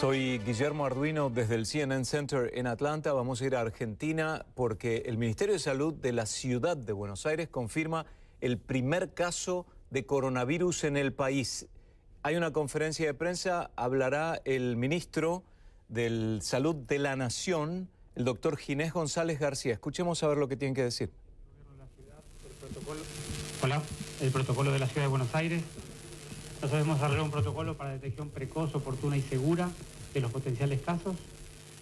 Soy Guillermo Arduino desde el CNN Center en Atlanta. Vamos a ir a Argentina porque el Ministerio de Salud de la Ciudad de Buenos Aires confirma el primer caso de coronavirus en el país. Hay una conferencia de prensa, hablará el ministro de Salud de la Nación, el doctor Ginés González García. Escuchemos a ver lo que tiene que decir. Hola, el protocolo de la Ciudad de Buenos Aires. Nosotros hemos desarrollado un protocolo para detección precoz, oportuna y segura de los potenciales casos.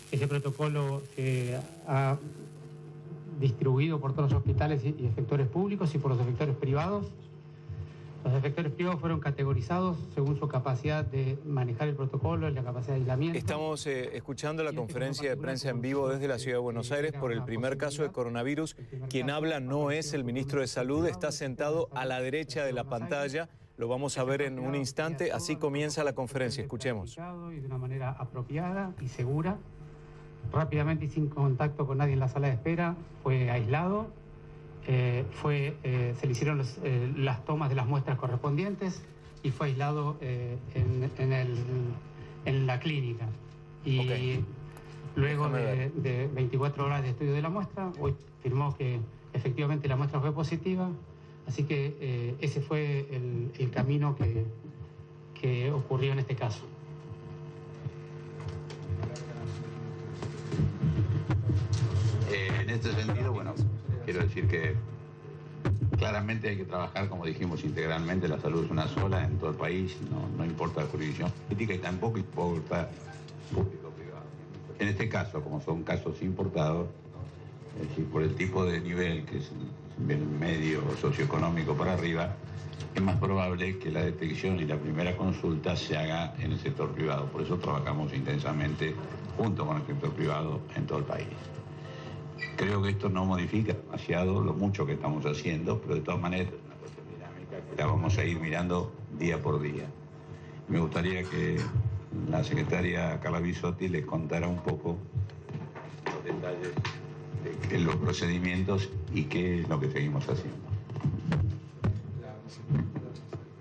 Ese protocolo se ha distribuido por todos los hospitales y efectores públicos y por los efectores privados. Los efectores privados fueron categorizados según su capacidad de manejar el protocolo y la capacidad de aislamiento. Estamos escuchando la conferencia de prensa en vivo desde la Ciudad de Buenos Aires por el primer caso de coronavirus. Quien habla no es el ministro de Salud, está sentado a la derecha de la pantalla. Lo vamos a ver en un instante. Así comienza la conferencia. Escuchemos. Y de una manera apropiada y segura, rápidamente y sin contacto con nadie en la sala de espera, fue aislado. Se le hicieron las tomas de las muestras correspondientes y fue aislado en la clínica. Y luego de 24 horas de estudio de la muestra, hoy firmó que efectivamente la muestra fue positiva. Así que ese fue el camino que ocurrió en este caso. En este sentido, bueno, quiero decir que claramente hay que trabajar, como dijimos, integralmente. La salud es una sola en todo el país, no importa la jurisdicción política y tampoco importa público-privado. En este caso, como son casos importados, es decir, por el tipo de nivel que es el medio socioeconómico para arriba, es más probable que la detección y la primera consulta se haga en el sector privado. Por eso trabajamos intensamente junto con el sector privado en todo el país. Creo que esto no modifica demasiado lo mucho que estamos haciendo, pero de todas maneras es una cuestión dinámica que la vamos a ir mirando día por día. Me gustaría que la secretaria Carla Bisotti les contara un poco los detalles de los procedimientos y qué es lo que seguimos haciendo.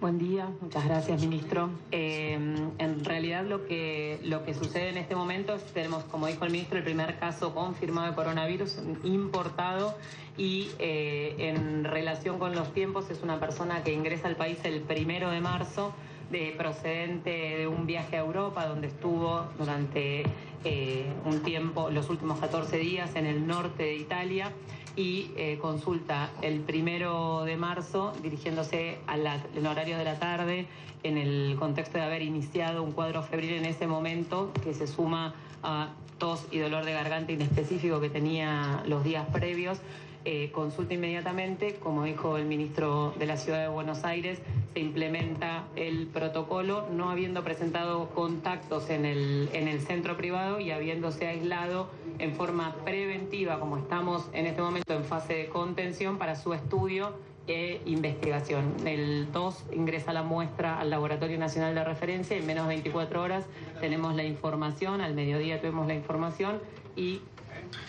Buen día, muchas gracias, ministro. En realidad lo que sucede en este momento es que tenemos, como dijo el ministro, el primer caso confirmado de coronavirus importado y en relación con los tiempos es una persona que ingresa al país el 1 de marzo, procedente de un viaje a Europa donde estuvo durante un tiempo, los últimos 14 días en el norte de Italia y consulta el 1 de marzo dirigiéndose en horario de la tarde en el contexto de haber iniciado un cuadro febril en ese momento que se suma a tos y dolor de garganta inespecífico que tenía los días previos. Consulta inmediatamente, como dijo el ministro de la Ciudad de Buenos Aires, se implementa el protocolo, no habiendo presentado contactos en el centro privado y habiéndose aislado en forma preventiva, como estamos en este momento en fase de contención para su estudio e investigación. El TOS ingresa la muestra al Laboratorio Nacional de Referencia y en menos de 24 horas tenemos la información, al mediodía tuvimos la información y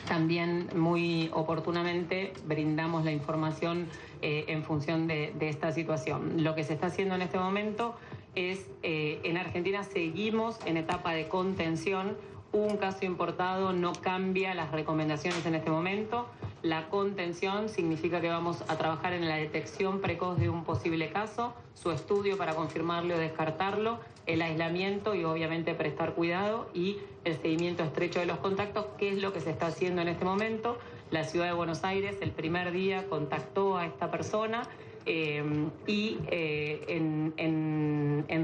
también muy oportunamente brindamos la información en función de esta situación. Lo que se está haciendo en este momento es, en Argentina seguimos en etapa de contención. Un caso importado no cambia las recomendaciones en este momento. La contención significa que vamos a trabajar en la detección precoz de un posible caso, su estudio para confirmarlo o descartarlo, el aislamiento y obviamente prestar cuidado y el seguimiento estrecho de los contactos, que es lo que se está haciendo en este momento. La Ciudad de Buenos Aires el primer día contactó a esta persona en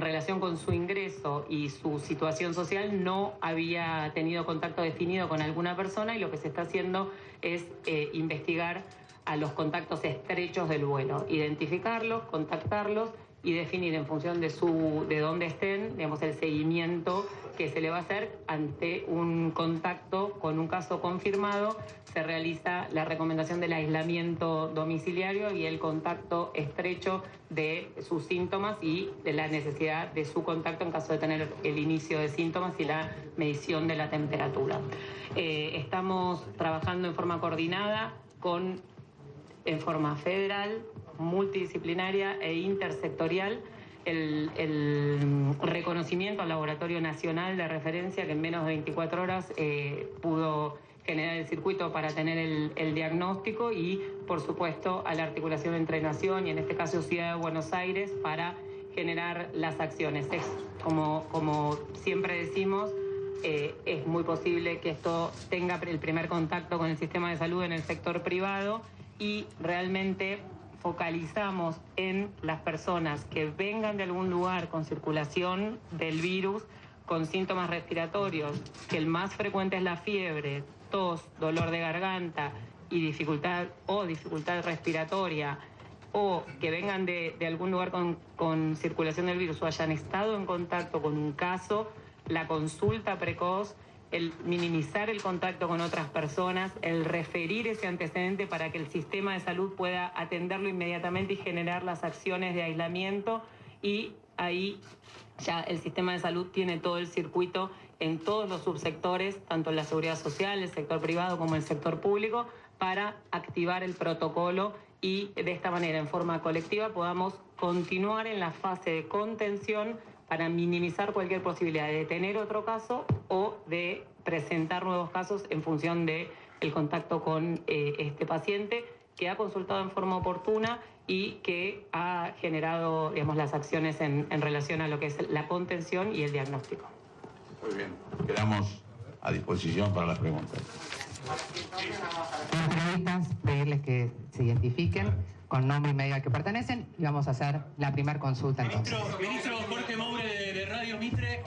relación con su ingreso y su situación social no había tenido contacto definido con alguna persona y lo que se está haciendo es investigar a los contactos estrechos del vuelo, identificarlos, contactarlos y definir en función de dónde estén, digamos, el seguimiento que se le va a hacer ante un contacto con un caso confirmado. Se realiza la recomendación del aislamiento domiciliario y el contacto estrecho de sus síntomas y de la necesidad de su contacto en caso de tener el inicio de síntomas y la medición de la temperatura. Estamos trabajando en forma coordinada en forma federal, multidisciplinaria e intersectorial el reconocimiento al Laboratorio Nacional de Referencia, que en menos de 24 horas pudo generar el circuito para tener el diagnóstico, y, por supuesto, a la articulación entre Nación y, en este caso, Ciudad de Buenos Aires, para generar las acciones. Como siempre decimos, es muy posible que esto tenga el primer contacto con el sistema de salud en el sector privado, y realmente focalizamos en las personas que vengan de algún lugar con circulación del virus, con síntomas respiratorios, que el más frecuente es la fiebre, tos, dolor de garganta y dificultad respiratoria, o que vengan de algún lugar con circulación del virus o hayan estado en contacto con un caso. La consulta precoz, el minimizar el contacto con otras personas, el referir ese antecedente para que el sistema de salud pueda atenderlo inmediatamente y generar las acciones de aislamiento, y ahí ya el sistema de salud tiene todo el circuito en todos los subsectores, tanto en la seguridad social, el sector privado como el sector público, para activar el protocolo, y de esta manera, en forma colectiva, podamos continuar en la fase de contención para minimizar cualquier posibilidad de tener otro caso o de presentar nuevos casos en función del contacto con este paciente, que ha consultado en forma oportuna y que ha generado, digamos, las acciones en relación a lo que es la contención y el diagnóstico. Muy bien, quedamos a disposición para las preguntas. Los periodistas, pedirles que se identifiquen con nombre y medio al que pertenecen, y vamos a hacer la primera consulta entonces. Ministro Jorge Moure de Radio Mitre.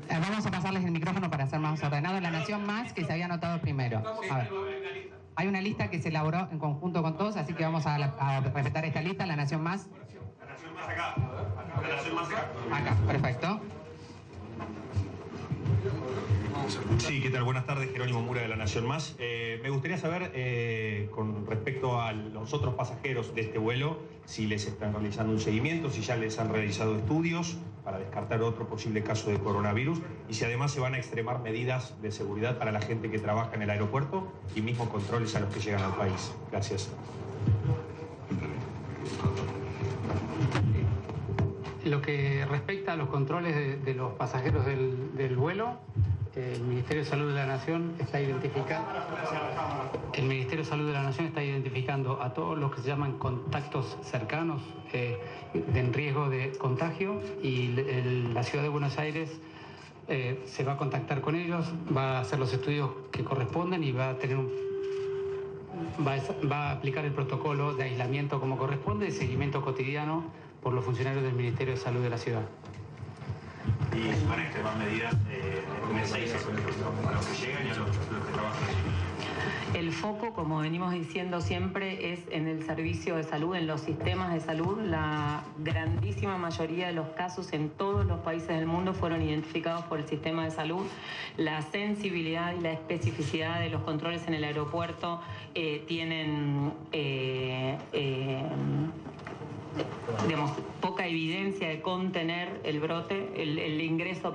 Vamos a pasarles el micrófono para ser más ordenado. La Nación Más, que se había anotado primero. A ver. Hay una lista que se elaboró en conjunto con todos, así que vamos a respetar esta lista. La Nación Más. La Nación Más acá. La Nación Más acá. Acá, perfecto. Sí, ¿qué tal? Buenas tardes, Jerónimo Mura de La Nación Más. Me gustaría saber, con respecto a los otros pasajeros de este vuelo, si les están realizando un seguimiento, si ya les han realizado estudios para descartar otro posible caso de coronavirus, y si además se van a extremar medidas de seguridad para la gente que trabaja en el aeropuerto y mismo controles a los que llegan al país. Gracias. Lo que respecta a los controles de los pasajeros del vuelo, el Ministerio de Salud de la Nación está identificando a todos los que se llaman contactos cercanos en riesgo de contagio, y la Ciudad de Buenos Aires se va a contactar con ellos, va a hacer los estudios que corresponden y va a aplicar el protocolo de aislamiento como corresponde, de seguimiento cotidiano por los funcionarios del Ministerio de Salud de la ciudad. ¿Y van a extremar medidas en el 6 a los que llegan y a los que trabajan? El foco, como venimos diciendo siempre, es en el servicio de salud, en los sistemas de salud. La grandísima mayoría de los casos en todos los países del mundo fueron identificados por el sistema de salud. La sensibilidad y la especificidad de los controles en el aeropuerto tienen digamos, poca evidencia de contener el brote, el ingreso,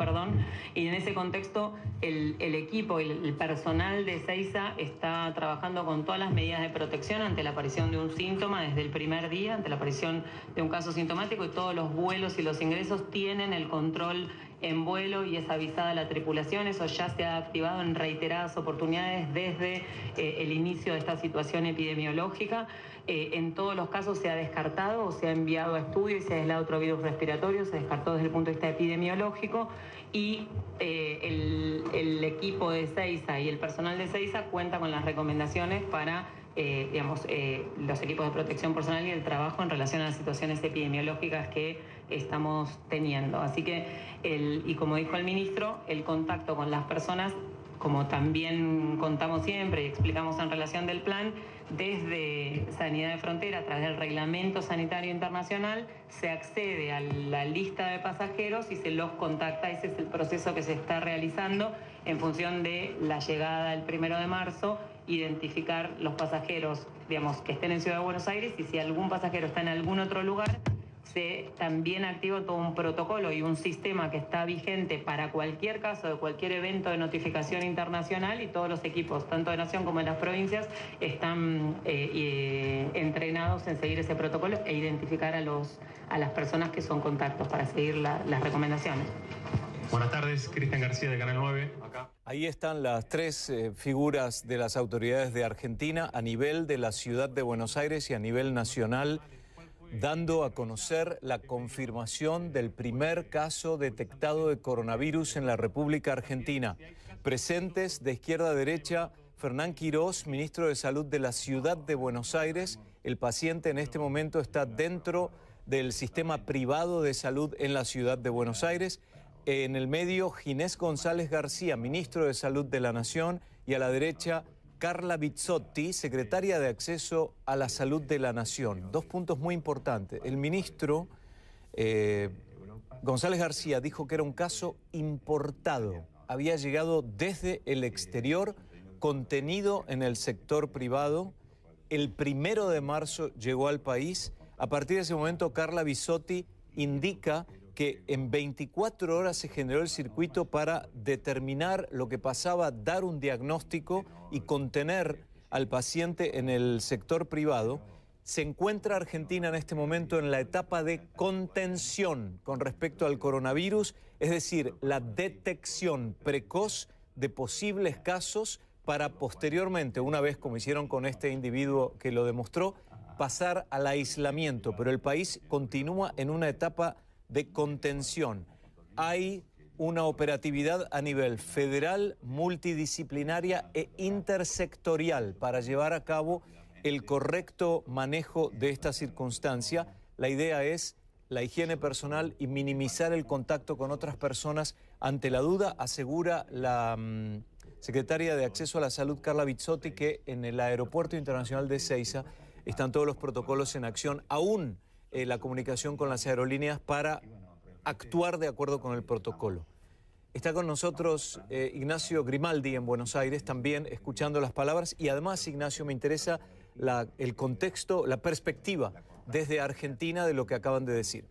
y en ese contexto el equipo y el personal de Ezeiza está trabajando con todas las medidas de protección ante la aparición de un síntoma desde el primer día, ante la aparición de un caso sintomático, y todos los vuelos y los ingresos tienen el control en vuelo y es avisada la tripulación. Eso ya se ha activado en reiteradas oportunidades desde el inicio de esta situación epidemiológica. En todos los casos se ha descartado o se ha enviado a estudio y se ha aislado otro virus respiratorio, se descartó desde el punto de vista epidemiológico, y el equipo de Ezeiza y el personal de Ezeiza cuenta con las recomendaciones para los equipos de protección personal y el trabajo en relación a las situaciones epidemiológicas que estamos teniendo. Así que, y como dijo el ministro, el contacto con las personas, como también contamos siempre y explicamos en relación del plan, desde Sanidad de Frontera, a través del Reglamento Sanitario Internacional, se accede a la lista de pasajeros y se los contacta. Ese es el proceso que se está realizando en función de la llegada el 1 de marzo, identificar los pasajeros, que estén en Ciudad de Buenos Aires, y si algún pasajero está en algún otro lugar, se también activó todo un protocolo y un sistema que está vigente para cualquier caso de cualquier evento de notificación internacional, y todos los equipos, tanto de Nación como de las provincias, están entrenados en seguir ese protocolo e identificar a las personas que son contactos para seguir las recomendaciones. Buenas tardes, Cristian García de Canal 9. Acá. Ahí están las tres figuras de las autoridades de Argentina a nivel de la ciudad de Buenos Aires y a nivel nacional, dando a conocer la confirmación del primer caso detectado de coronavirus en la República Argentina. Presentes de izquierda a derecha, Fernán Quirós, ministro de Salud de la ciudad de Buenos Aires. El paciente en este momento está dentro del sistema privado de salud en la ciudad de Buenos Aires. En el medio, Ginés González García, ministro de Salud de la Nación, y a la derecha, Carla Bisotti, secretaria de Acceso a la Salud de la Nación. Dos puntos muy importantes. El ministro González García dijo que era un caso importado. Había llegado desde el exterior, contenido en el sector privado. El 1 de marzo llegó al país. A partir de ese momento, Carla Bisotti indica que en 24 horas se generó el circuito para determinar lo que pasaba, dar un diagnóstico y contener al paciente en el sector privado. Se encuentra Argentina en este momento en la etapa de contención con respecto al coronavirus, es decir, la detección precoz de posibles casos para posteriormente, una vez como hicieron con este individuo que lo demostró, pasar al aislamiento. Pero el país continúa en una etapa de contención. Hay una operatividad a nivel federal, multidisciplinaria e intersectorial para llevar a cabo el correcto manejo de esta circunstancia. La idea es la higiene personal y minimizar el contacto con otras personas. Ante la duda, asegura la secretaria de Acceso a la Salud, Carla Bisotti, que en el Aeropuerto Internacional de Ezeiza están todos los protocolos en acción, aún la comunicación con las aerolíneas para actuar de acuerdo con el protocolo. Está con nosotros Ignacio Grimaldi en Buenos Aires, también escuchando las palabras, y además, Ignacio, me interesa el contexto, la perspectiva desde Argentina de lo que acaban de decir.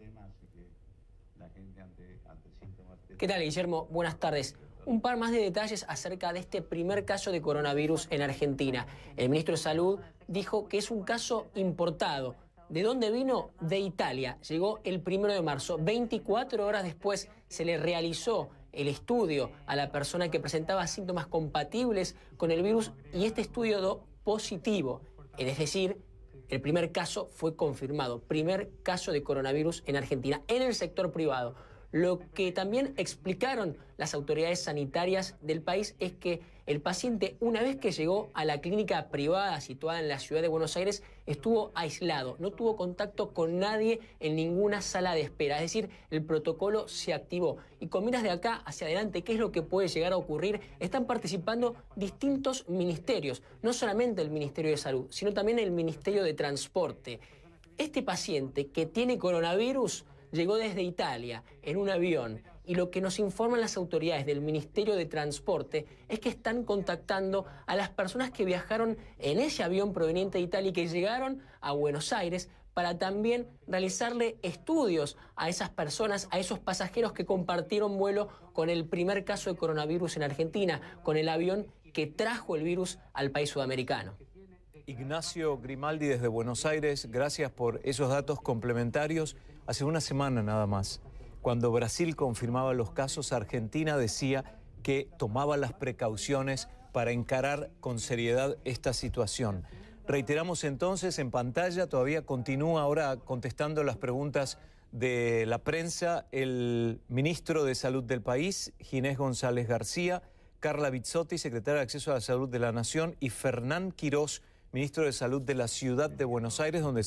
¿Qué tal, Guillermo? Buenas tardes. Un par más de detalles acerca de este primer caso de coronavirus en Argentina. El ministro de Salud dijo que es un caso importado. ¿De dónde vino? De Italia. Llegó el 1 de marzo. 24 horas después se le realizó el estudio a la persona que presentaba síntomas compatibles con el virus y este estudio dio positivo. Es decir, el primer caso fue confirmado. Primer caso de coronavirus en Argentina, en el sector privado. Lo que también explicaron las autoridades sanitarias del país es que el paciente, una vez que llegó a la clínica privada situada en la ciudad de Buenos Aires, estuvo aislado, no tuvo contacto con nadie en ninguna sala de espera. Es decir, el protocolo se activó. Y con miras de acá hacia adelante, ¿qué es lo que puede llegar a ocurrir? Están participando distintos ministerios, no solamente el Ministerio de Salud, sino también el Ministerio de Transporte. Este paciente que tiene coronavirus llegó desde Italia en un avión y lo que nos informan las autoridades del Ministerio de Transporte es que están contactando a las personas que viajaron en ese avión proveniente de Italia y que llegaron a Buenos Aires para también realizarle estudios a esas personas, a esos pasajeros que compartieron vuelo con el primer caso de coronavirus en Argentina, con el avión que trajo el virus al país sudamericano. Ignacio Grimaldi desde Buenos Aires, gracias por esos datos complementarios. Hace una semana nada más, cuando Brasil confirmaba los casos, Argentina decía que tomaba las precauciones para encarar con seriedad esta situación. Reiteramos entonces en pantalla, todavía continúa ahora contestando las preguntas de la prensa, el ministro de Salud del país, Ginés González García, Carla Bisotti, secretaria de Acceso a la Salud de la Nación, y Fernán Quirós, ministro de Salud de la ciudad de Buenos Aires, donde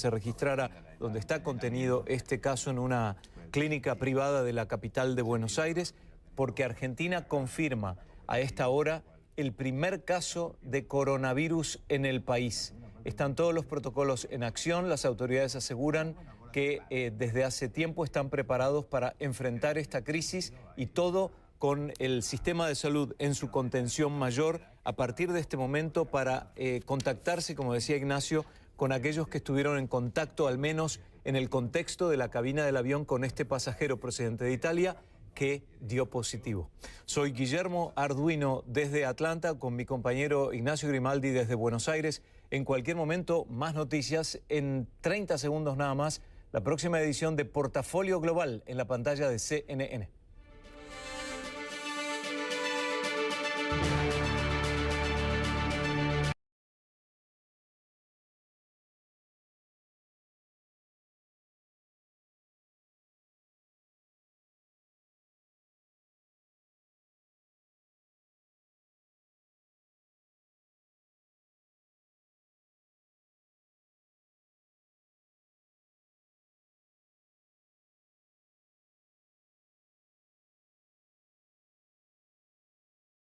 está contenido este caso en una clínica privada de la capital de Buenos Aires, porque Argentina confirma a esta hora el primer caso de coronavirus en el país. Están todos los protocolos en acción, las autoridades aseguran que desde hace tiempo están preparados para enfrentar esta crisis y todo con el sistema de salud en su contención mayor a partir de este momento para contactarse, como decía Ignacio, con aquellos que estuvieron en contacto al menos en el contexto de la cabina del avión con este pasajero procedente de Italia que dio positivo. Soy Guillermo Arduino desde Atlanta con mi compañero Ignacio Grimaldi desde Buenos Aires. En cualquier momento, más noticias en 30 segundos nada más. La próxima edición de Portafolio Global en la pantalla de CNN.